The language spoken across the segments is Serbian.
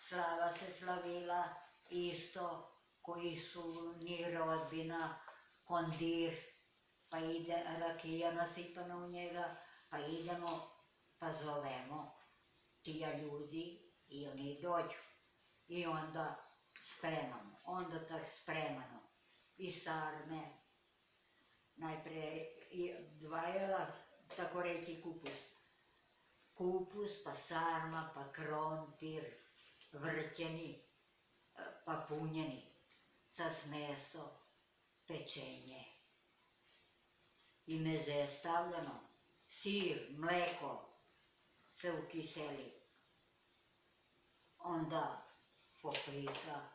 slava se slavila isto koji su njih rodbina, kondir, pa ide rakija nasipana u njega, pa idemo, pa zovemo tija ljudi i oni dođu. I onda spremamo, onda tak spremano i sarme, najpre dvajala, tako reći kupus. Kupus, pa sarma, pa krompir, vrćeni, pa punjeni, sa meso, pečenje. I meze stavljeno, sir, mleko se ukiseli. Onda paprika,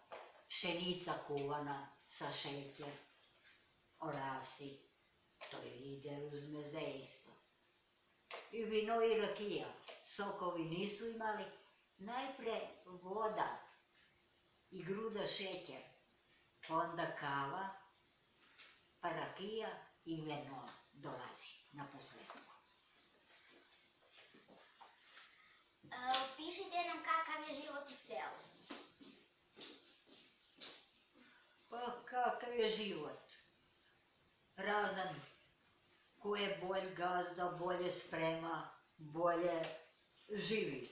pšenica kuvana sa šećer, orasi, to ide uz meze isto. I vino i rakija, sokovi nisu imali, najpre voda i gruda šećer, onda kava, pa rakija i vino dolazi na posledku. Opišite nam kakav je život u selu. Pa kakav je život? Razan, ko je bolj gazda, bolje sprema, bolje živi.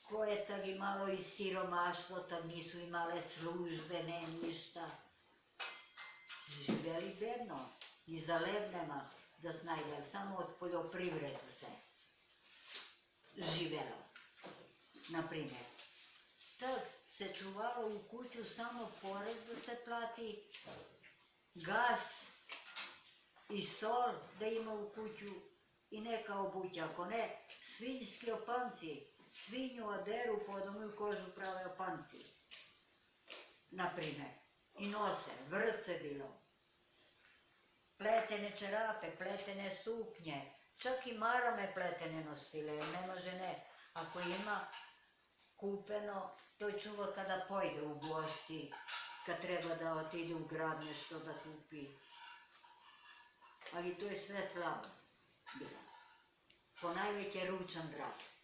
Ko je tak imalo i siromaštvo, tak nisu imale službe, ne ništa. Živeli bedno, ni za levnema da znajde, samo od poljoprivredu se živelo, naprimjer. Tak se čuvalo u kuću samo porez da se plati, gas i sol da ima u kuću i neka obuća, ako ne, svinjski opanci, svinju oderu, podobnu kožu prave opanci, naprimjer, i nose, vrce bilo, pletene čarape, pletene suknje, čak i marame pletene nosile, ne može ne, ako ima kupeno, to čuva kada pojde u gosti, kad treba da otide u grad nešto da kupi. Ali to je sve slabo bilo. Ponajveće ručan grad.